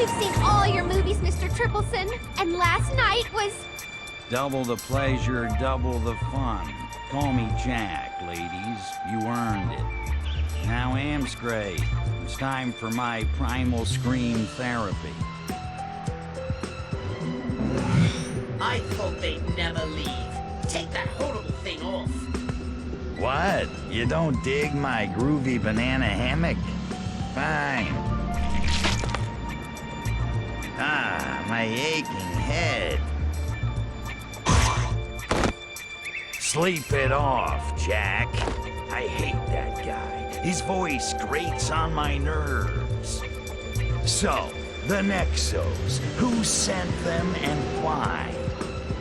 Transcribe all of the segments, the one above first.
We've seen all your movies, Mr. Tripleson, and last night was... Double the pleasure, double the fun. Call me Jack, ladies. You earned it. Now, Amscray, it's time for my primal scream therapy. I thought they'd never leave. Take that horrible thing off. What? You don't dig my groovy banana hammock? Fine. Ah, my aching head. Sleep it off, Jack. I hate that guy. His voice grates on my nerves. So, the Nexos, who sent them and why?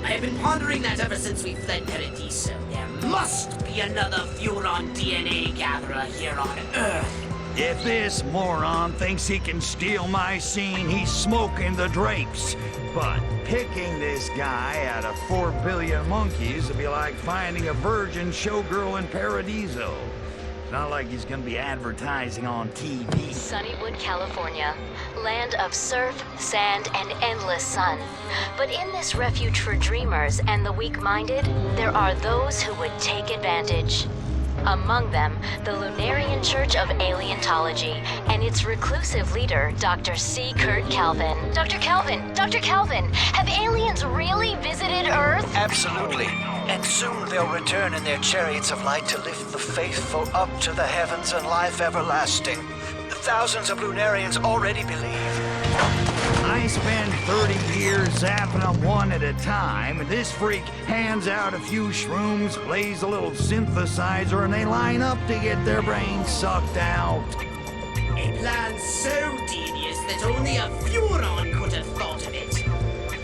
I have been pondering that ever since we fled Paradiso. There must be another Furon DNA gatherer here on Earth. If this moron thinks he can steal my scene, he's smoking the drapes. But picking this guy out of 4 billion monkeys would be like finding a virgin showgirl in Paradiso. It's not like he's gonna be advertising on TV. Sunnywood, California, land of surf, sand, and endless sun. But in this refuge for dreamers and the weak-minded, there are those who would take advantage. Among them, the Lunarian Church of Alientology and its reclusive leader, Dr. C. Kurt Calvin. Dr. Calvin! Dr. Calvin! Have aliens really visited Earth? Absolutely. And soon they'll return in their chariots of light to lift the faithful up to the heavens and life everlasting. Thousands of Lunarians already believe. I spend 30 years zapping them one at a time, and this freak hands out a few shrooms, plays a little synthesizer, and they line up to get their brains sucked out. A plan so devious that only a Furon could have thought of it.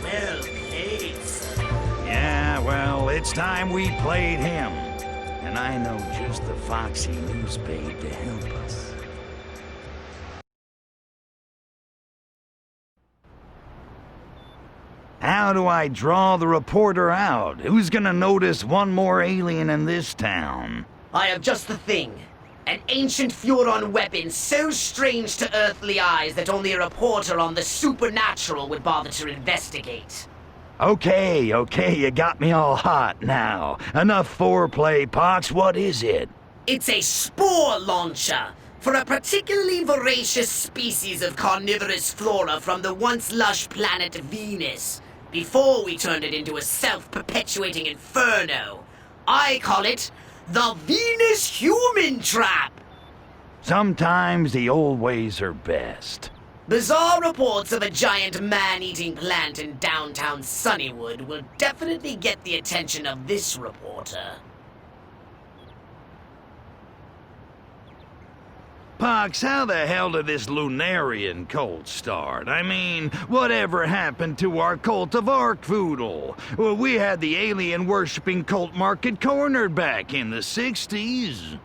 Well played, sir. Yeah, well, it's time we played him. And I know just the foxy news babe to help us. How do I draw the reporter out? Who's gonna notice one more alien in this town? I have just the thing. An ancient Furon weapon so strange to earthly eyes that only a reporter on the supernatural would bother to investigate. Okay, you got me all hot now. Enough foreplay, Pox. What is it? It's a spore launcher for a particularly voracious species of carnivorous flora from the once lush planet Venus, before we turned it into a self-perpetuating inferno. I call it the Venus Human Trap. Sometimes the old ways are best. Bizarre reports of a giant man-eating plant in downtown Sunnywood will definitely get the attention of this reporter. Pox, how the hell did this Lunarian cult start? I mean, whatever happened to our cult of Arkvoodle? Well, we had the alien-worshipping cult market cornered back in the 60s.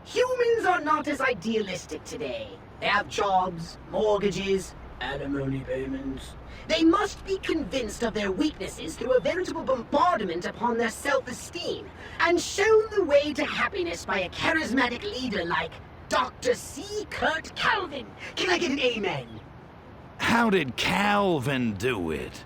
Humans are not as idealistic today. They have jobs, mortgages, alimony payments. They must be convinced of their weaknesses through a veritable bombardment upon their self-esteem, and shown the way to happiness by a charismatic leader like Dr. C. Kurt Calvin. Can I get an amen? How did Calvin do it?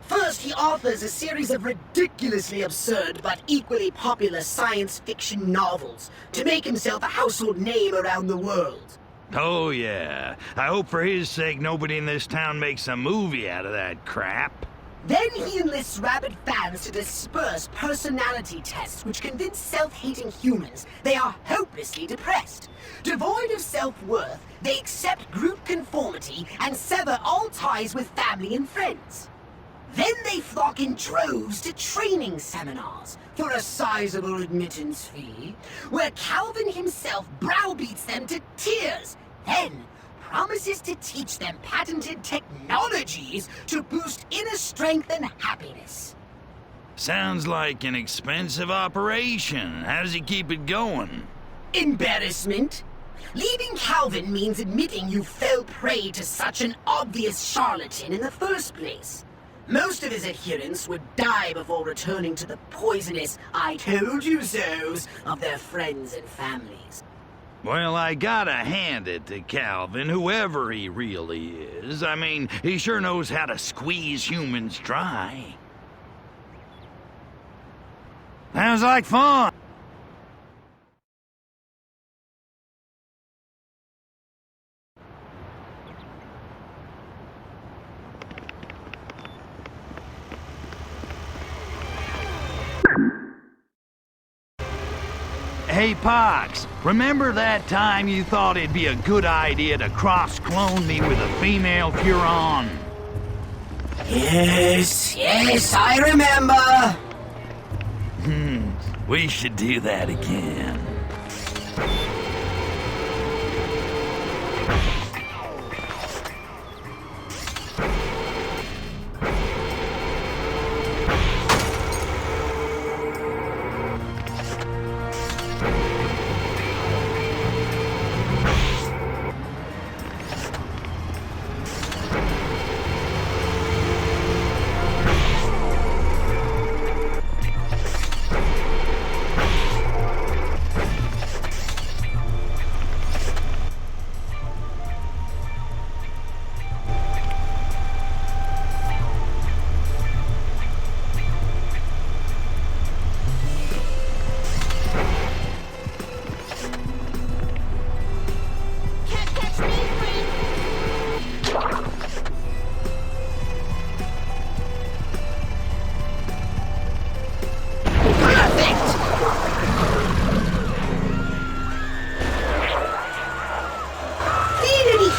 First, he authors a series of ridiculously absurd but equally popular science fiction novels to make himself a household name around the world. Oh yeah, I hope for his sake nobody in this town makes a movie out of that crap. Then he enlists rabid fans to disperse personality tests which convince self-hating humans they are hopelessly depressed. Devoid of self-worth, they accept group conformity and sever all ties with family and friends. Then they flock in droves to training seminars for a sizable admittance fee, where Calvin himself browbeats them to tears, then promises to teach them patented technologies to boost inner strength and happiness. Sounds like an expensive operation. How does he keep it going? Embarrassment. Leaving Calvin means admitting you fell prey to such an obvious charlatan in the first place. Most of his adherents would die before returning to the poisonous "I told you so's" of their friends and families. Well, I gotta hand it to Calvin, whoever he really is. I mean, he sure knows how to squeeze humans dry. Sounds like fun. Hey, Pox, remember that time you thought it'd be a good idea to cross-clone me with a female Furon? Yes, I remember. We should do that again.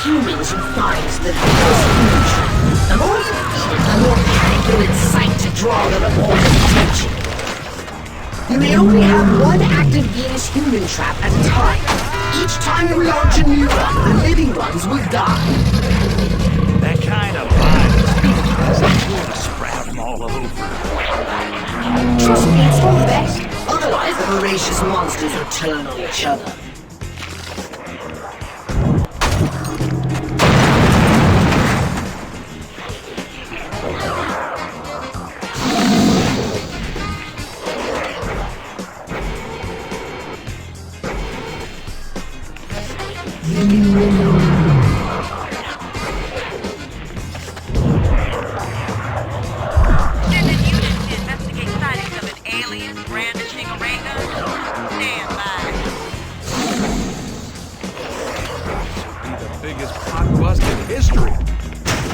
Humans who finds the Venus human trap. The more you feed it, the more panic you'll incite to draw the reporter's attention. You may only have one active Venus human trap at a time. Each time you launch a new one, the living ones will die. That kind of violence is going to sprout them all over. Trust me, it's for the best. Otherwise, the voracious monsters will turn on each other. Sending units to investigate sightings of an alien brandishing a ray gun. Stand by. Be the biggest pot bust in history.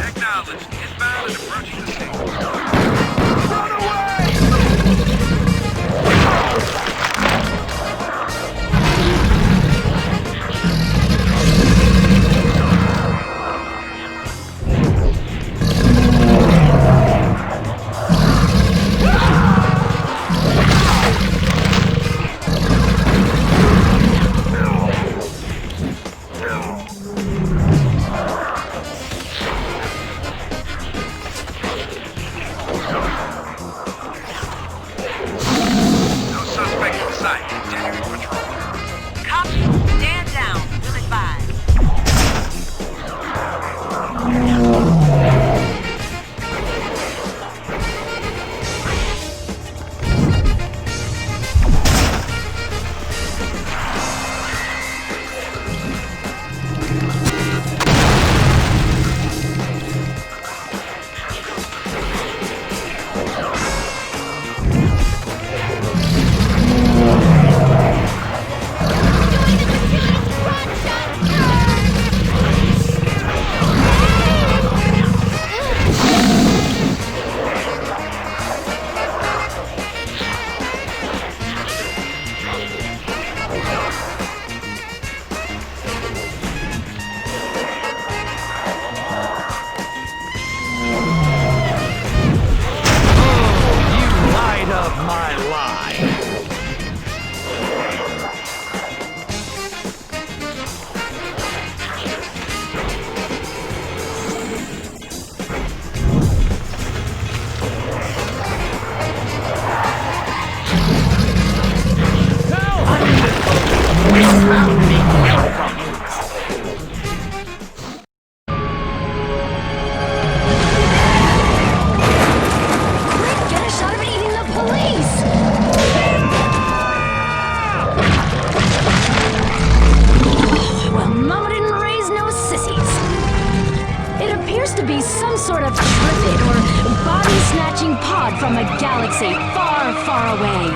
Acknowledged. Inbound and approaching the scene. Run away! No suspect in sight. Continuing patrol. Copy. Stand down. Will advise. You light up my life. Get a shot of it eating the police! to be some sort of trifid or body-snatching pod from a galaxy far, far away.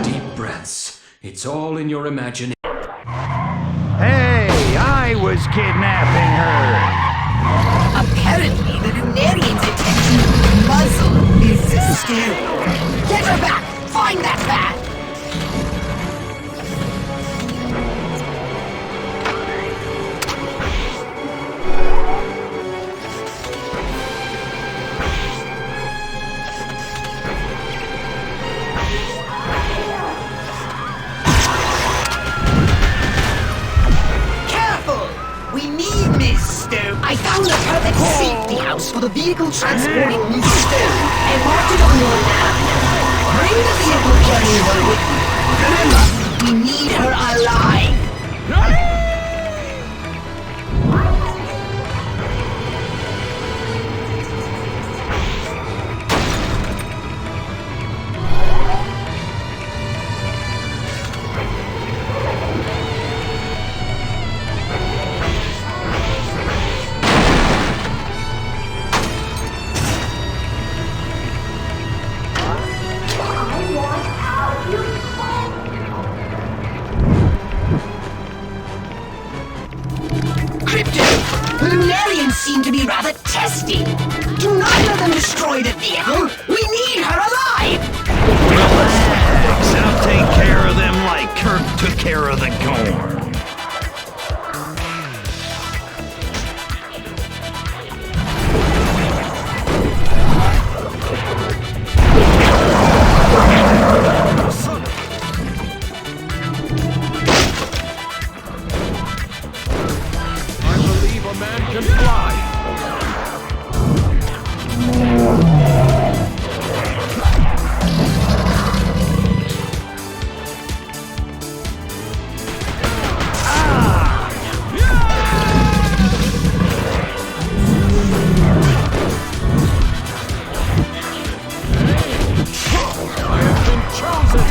Deep breaths. It's all in your imagination. Hey, I was kidnapping her. Apparently, the Lunarian's intention to muzzle is still. Get her back! Find that bat! I found the perfect safety house for the vehicle transporting Miss Stone and marked it on your map. Bring the vehicle carrying her with you. Remember, we need her alive. The Lunarians seem to be rather testy. Do not let them destroy the vehicle. We need her alive. Relax. I'll take care of them like Kirk took care of the Gorn. Can fly. I have been chosen.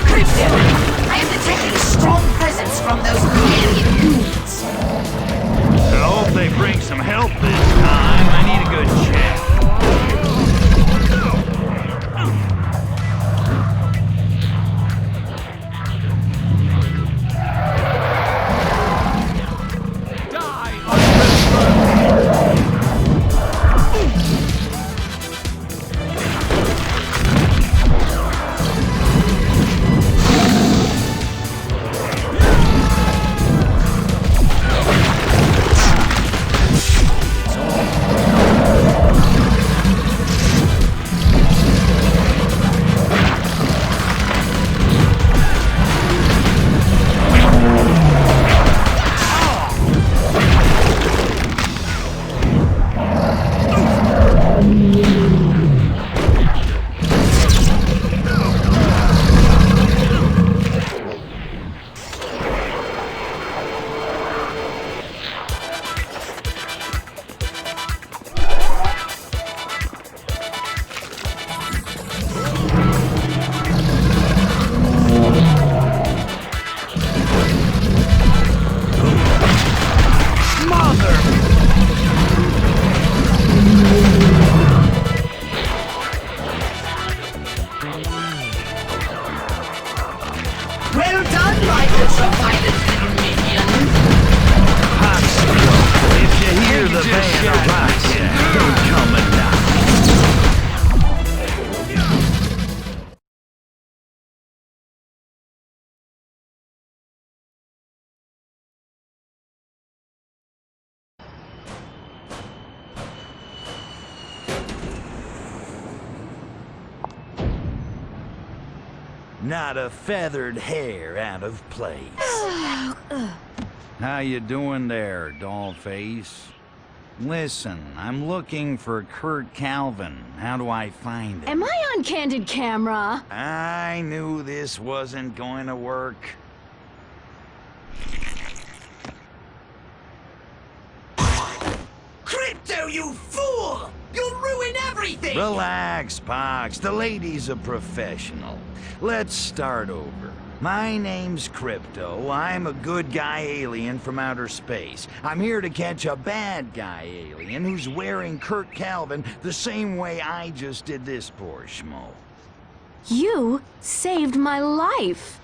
Crypto, I am detecting a strong presence from those Lunarian units. I hope they bring some help this time. I need a good check. Well done, my ultra-violent little minion. If you hear the band of rocket, don't come and knock. Not a feathered hair out of place. How you doing there, dollface? Listen, I'm looking for Kurt Calvin. How do I find him? Am I on candid camera? I knew this wasn't going to work. Crypto, you fool! You'll ruin everything! Relax, Pox. The lady's a professional. Let's start over. My name's Crypto. I'm a good guy alien from outer space. I'm here to catch a bad guy alien who's wearing Kurt Calvin the same way I just did this poor schmo. You saved my life.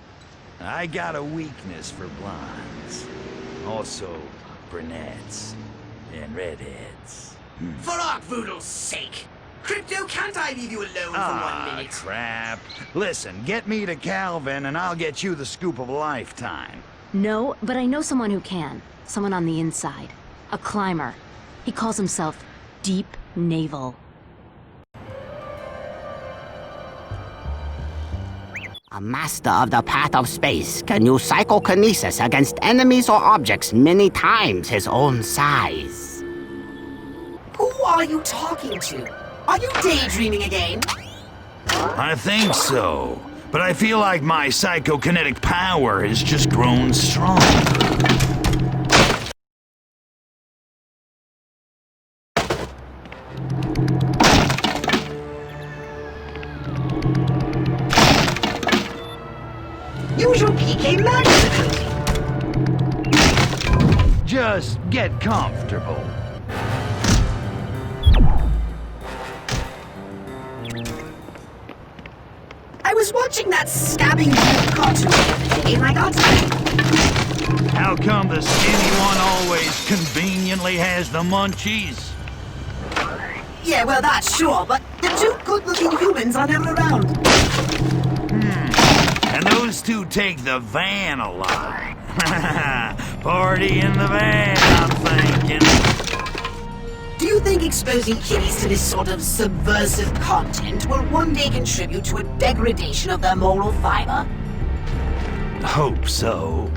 I got a weakness for blondes. Also, brunettes and redheads. For Arkvoodle's sake! Crypto, can't I leave you alone for 1 minute? Crap. Listen, get me to Calvin and I'll get you the scoop of a lifetime. No, but I know someone who can. Someone on the inside. A climber. He calls himself Deep Naval. A master of the path of space can use psychokinesis against enemies or objects many times his own size. Who are you talking to? Are you daydreaming again? I think so. But I feel like my psychokinetic power has just grown stronger. Use your PK magic ability. Just get comfortable. I was watching that stabbing cartoon the other day and I got... How come the skinny one always conveniently has the munchies? Yeah, well, that's sure, but the two good-looking humans are never around. And those two take the van a lot. Party in the van, I'm thinking. Do you think exposing kiddies to this sort of subversive content will one day contribute to a degradation of their moral fiber? Hope so.